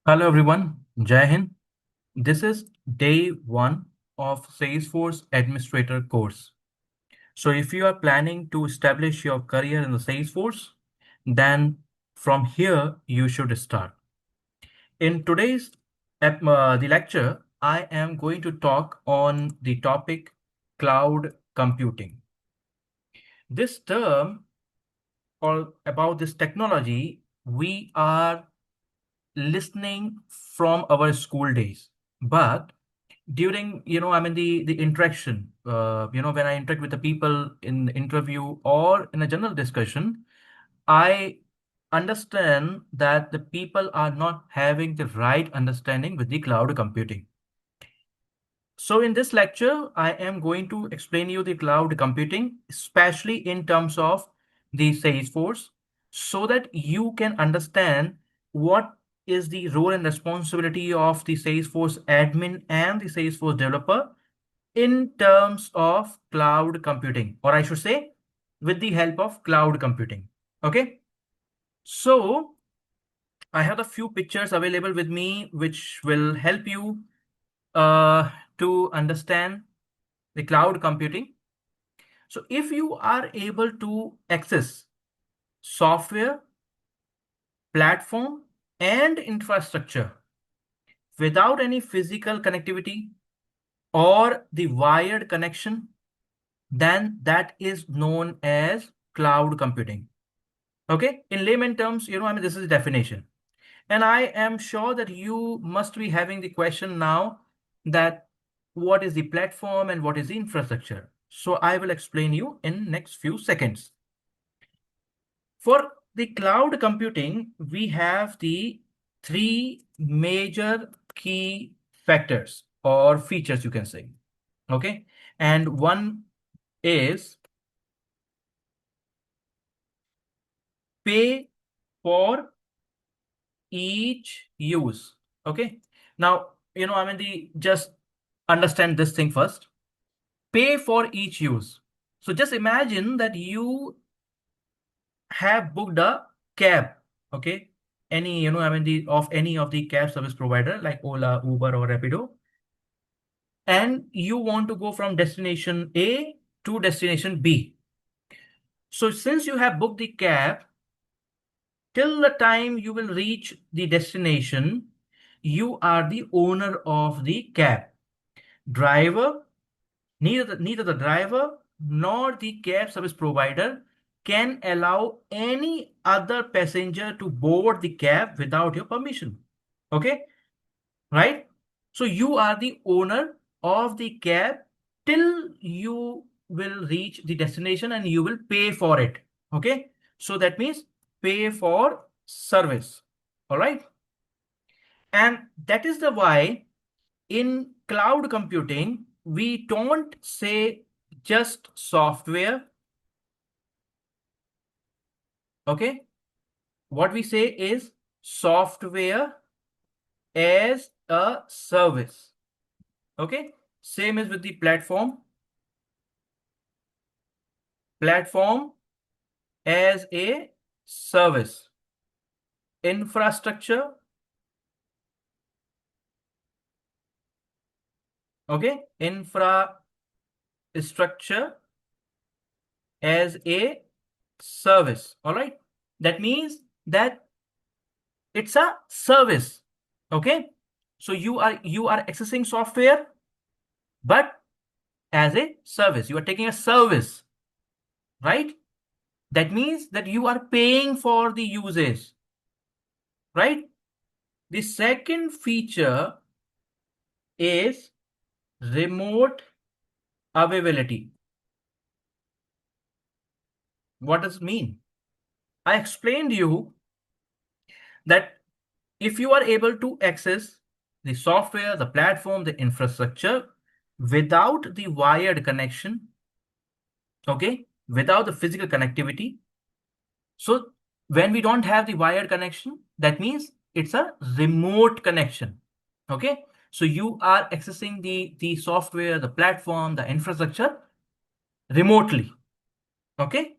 Hello everyone, Jai Hind. This is day one of Salesforce Administrator course. So if you are planning to establish your career in the Salesforce, then from here you should start. In today's the lecture, I am going to talk on the topic cloud computing. This term or about this technology, we are listening from our school days, but during the interaction, when I interact with the people in the interview or in a general discussion, I understand that the people are not having the right understanding with the cloud computing. So in this lecture, I am going to explain you the cloud computing, especially in terms of the Salesforce, so that you can understand what is the role and responsibility of the Salesforce admin and the Salesforce developer in terms of cloud computing, or I should say, with the help of cloud computing. Okay. So I have a few pictures available with me, which will help you to understand the cloud computing. So if you are able to access software, platform, and infrastructure without any physical connectivity or the wired connection, then that is known as cloud computing. Okay, in layman terms, this is the definition. And I am sure that you must be having the question now that what is the platform and what is the infrastructure. So I will explain you in next few seconds. For the cloud computing, we have the three major key factors or features, you can say. Okay. And one is pay for each use. Okay. Now, just understand this thing first. Pay for each use. So just imagine that you have booked a cab. Okay. Any, of any of the cab service provider like Ola, Uber, or Rapido. And you want to go from destination A to destination B. So since you have booked the cab, till the time you will reach the destination, you are the owner of the cab. Driver, neither the driver nor the cab service provider can allow any other passenger to board the cab without your permission. Okay, right? So you are the owner of the cab till you will reach the destination and you will pay for it. Okay, so that means pay for service. All right, and that is the why in cloud computing we don't say just software. Okay, what we say is software as a service. Okay, same as with the platform as a service, infrastructure. Okay, infrastructure as a service. All right, that means that it's a service. Okay, so you are accessing software, but as a service, you are taking a service, right? That means that you are paying for the usage, right? The second feature is remote availability. What does it mean? I explained you that if you are able to access the software, the platform, the infrastructure without the wired connection, okay, without the physical connectivity. So when we don't have the wired connection, that means it's a remote connection. Okay, so you are accessing the software, the platform, the infrastructure remotely. Okay,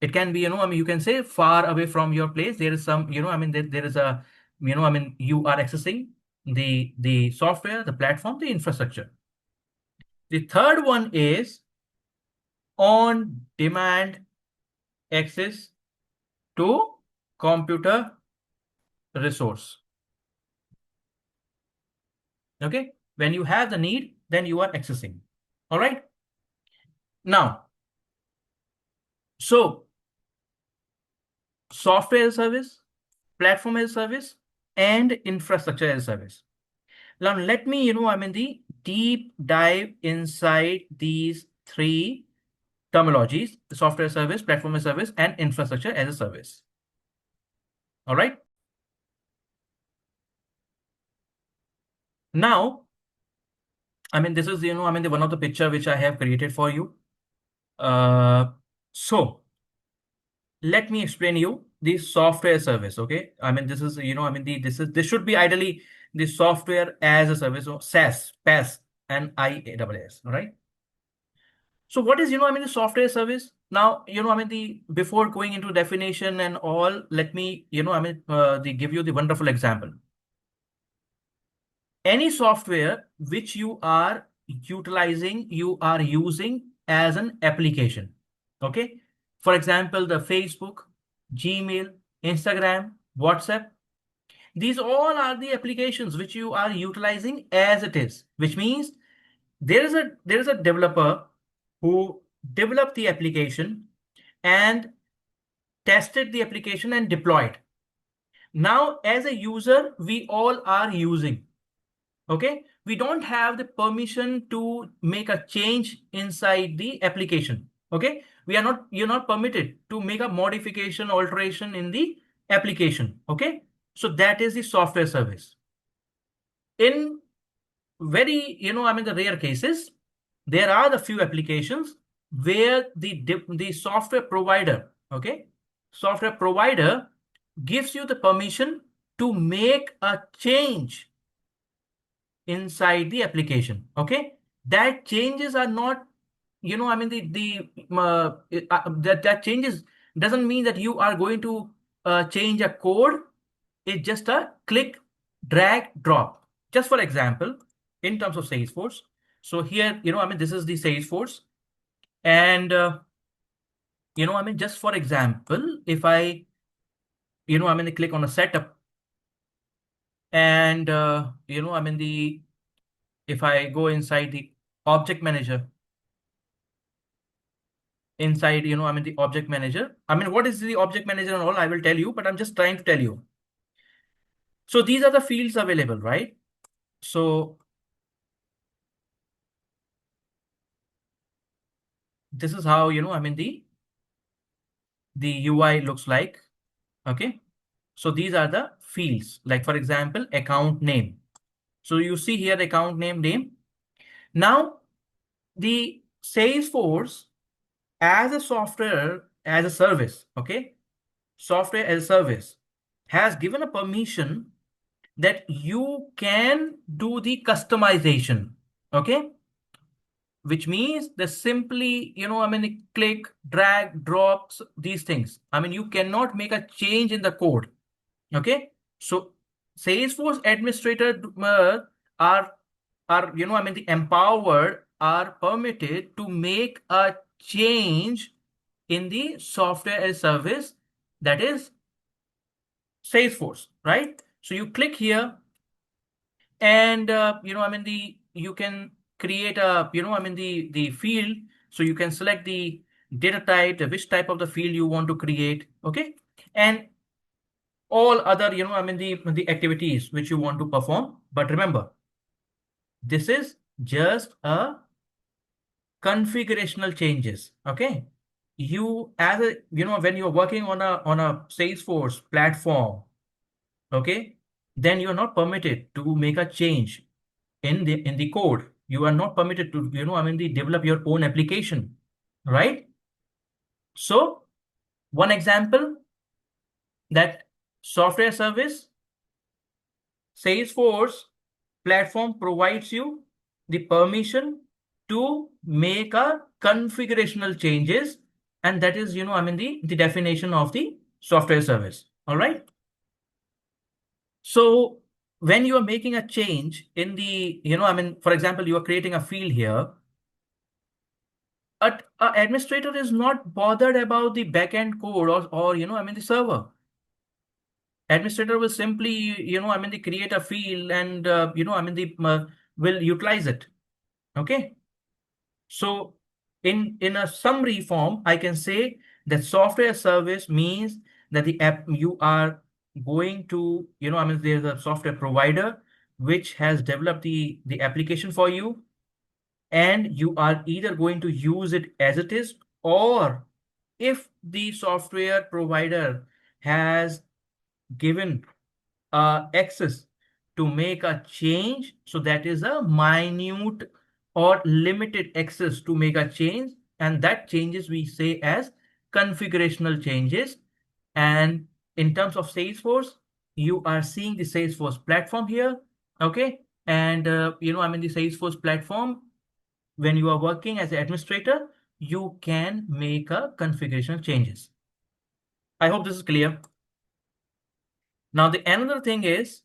it can be, you can say far away from your place. There is some, there is a you are accessing the software, the platform, the infrastructure. The third one is on demand access to computer resource. Okay, when you have the need, then you are accessing. All right. Now, so software as a service, platform as a service, and infrastructure as a service. Now, let me, the deep dive inside these three terminologies: the software as a service, platform as a service, and infrastructure as a service. All right. Now, this is, the one of the picture which I have created for you. So let me explain you the software service. Okay, this is, this should be ideally the software as a service, or SaaS, PaaS, and IaaS. All right. So what is, the software service? Now, the before going into definition and all, let me, give you the wonderful example. Any software which you are utilizing, you are using as an application. Okay. For example, the Facebook, Gmail, Instagram, WhatsApp. These all are the applications which you are utilizing as it is, which means there is a developer who developed the application and tested the application and deployed. Now, as a user, we all are using. Okay, we don't have the permission to make a change inside the application. Okay, you're not permitted to make a modification, alteration in the application. Okay, so that is the software service. In very, the rare cases, there are the few applications where the software provider, okay, software provider gives you the permission to make a change inside the application. Okay, that changes are not, that changes doesn't mean that you are going to change a code. It's just a click, drag, drop. Just for example, in terms of Salesforce. So here, this is the Salesforce. And, just for example, if I, click on a setup and, if I go inside the object manager, the object manager, what is the object manager and all, I will tell you, but I'm just trying to tell you. So these are the fields available, right? So this is how, the UI looks like. Okay. So these are the fields, like for example, account name. So you see here the account name. Now the Salesforce as a software as a service, okay, software as a service has given a permission that you can do the customization. Okay, which means they simply, click, drag, drops, these things. You cannot make a change in the code. Okay, so Salesforce administrator are the empowered, are permitted to make a change in the software as service, that is Salesforce, right? So you click here and you can create a, the field. So you can select the data type, which type of the field you want to create. Okay, and all other, the activities which you want to perform. But remember, this is just a configurational changes. Okay, you as a, when you're working on a Salesforce platform, okay, then you're not permitted to make a change in the code. You are not permitted to, develop your own application, right? So one example, that software service Salesforce platform provides you the permission to make a configurational changes, and that is, the definition of the software service. All right. So when you are making a change in the, for example, you are creating a field here, but an administrator is not bothered about the backend code or the server. Administrator will simply, they create a field and, will utilize it. Okay. So in a summary form, I can say that software service means that the app you are going to, there's a software provider which has developed the application for you, and you are either going to use it as it is, or if the software provider has given access to make a change, so that is a minute or limited access to make a change, and that changes we say as configurational changes. And in terms of Salesforce, you are seeing the Salesforce platform here. Okay. And the Salesforce platform, when you are working as an administrator, you can make a configuration changes. I hope this is clear. Now the another thing is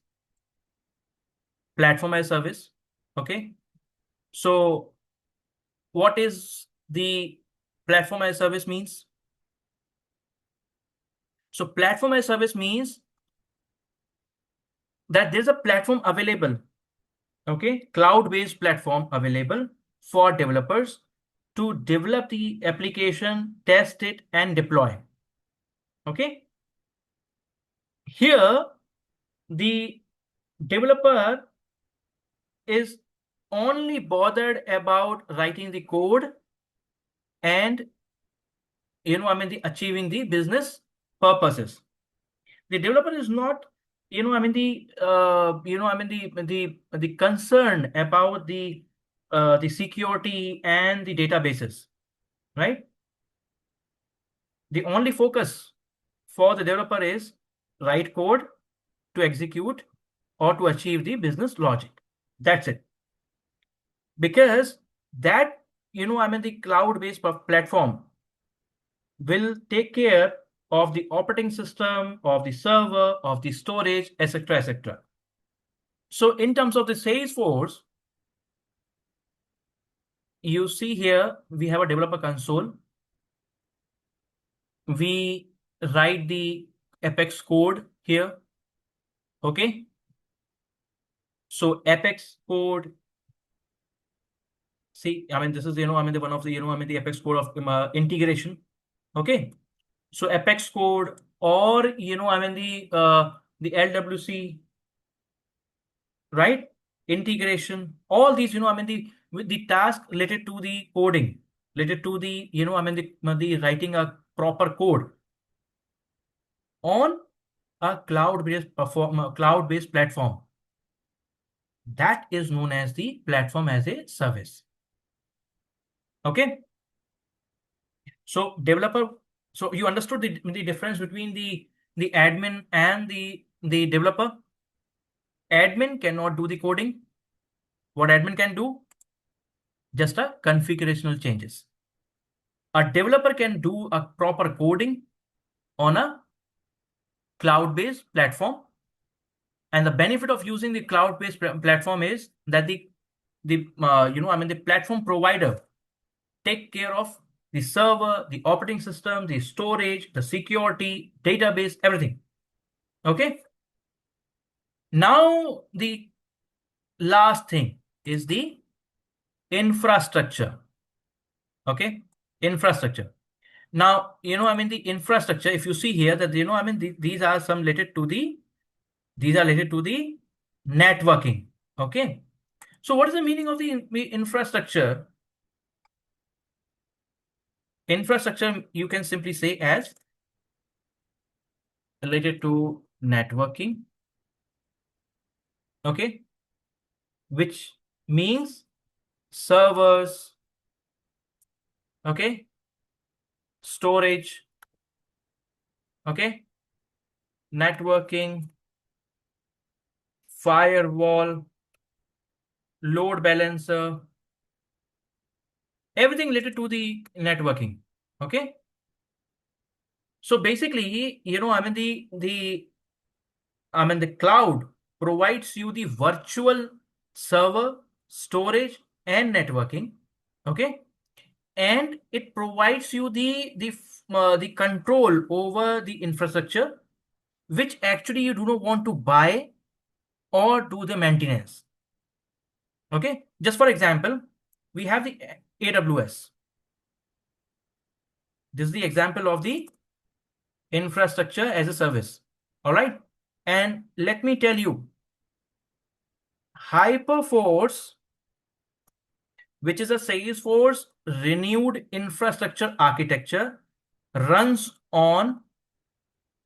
platform as service. Okay. So what is the platform as service means? So platform as service means that there's a platform available. Okay. Cloud-based platform available for developers to develop the application, test it, and deploy. Okay. Here, the developer is only bothered about writing the code and the achieving the business purposes. The developer is not the concern about the security and the databases, right? The only focus for the developer is write code to execute or to achieve the business logic. That's it. Because that the cloud-based platform will take care of the operating system, of the server, of the storage, etc., etc. So in terms of the Salesforce, you see here we have a developer console. We write the Apex code here. Okay. So Apex code. See, this is the one of the the Apex code of integration. Okay. So Apex code, or the LWC, right? Integration, all these, with the task related to the coding, related to the, the writing a proper code on a cloud-based platform. That is known as the platform as a service. Okay. So developer, so you understood the difference between the admin and the developer. Admin cannot do the coding. What admin can do? Just a configurational changes. A developer can do a proper coding on a cloud-based platform. And the benefit of using the cloud-based platform is that the platform provider take care of the server, the operating system, the storage, the security, database, everything. Okay. Now the last thing is the infrastructure. Okay. Infrastructure. Now, the infrastructure, if you see here that, these are some related to these are related to the networking. Okay. So what is the meaning of the infrastructure? Infrastructure, you can simply say as related to networking. Okay. Which means servers. Okay. Storage. Okay. Networking, firewall, load balancer, everything related to the networking. Okay. So basically, the cloud provides you the virtual server, storage, and networking. Okay, and it provides you the control over the infrastructure, which actually you do not want to buy or do the maintenance. Okay, just for example, we have the AWS. This is the example of the infrastructure as a service. All right, and let me tell you, Hyperforce, which is a Salesforce renewed infrastructure architecture, runs on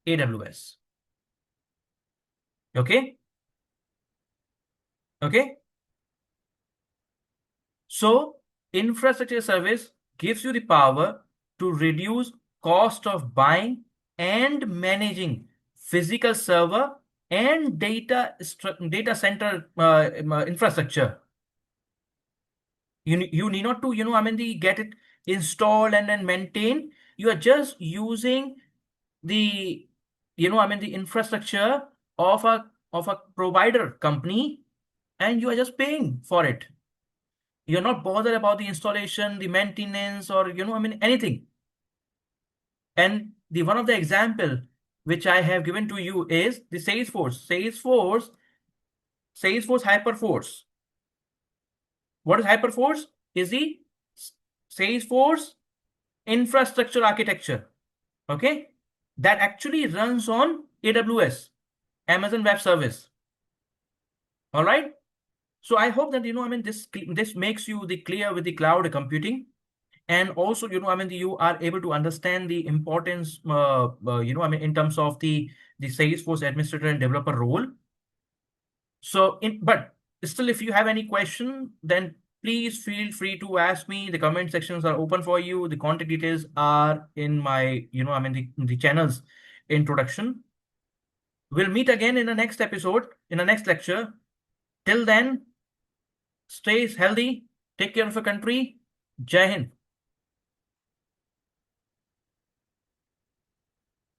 AWS. Okay. Okay. So infrastructure service gives you the power to reduce cost of buying and managing physical server and data center infrastructure. You need not to get it installed and then maintain. You are just using the the infrastructure of a provider company, and you are just paying for it. You're not bothered about the installation, the maintenance, or anything. And the one of the example which I have given to you is the Salesforce Hyperforce. What is Hyperforce? Is the Salesforce infrastructure architecture. Okay, that actually runs on AWS, Amazon Web Service. All right. So I hope that this makes you the clear with the cloud computing, and also you are able to understand the importance in terms of the Salesforce administrator and developer role. So but still, if you have any question, then please feel free to ask me. The comment sections are open for you. The contact details are in my the channel's introduction. We'll meet again in the next episode, in the next lecture. Till then, stay healthy, take care of your country. Jai Hind.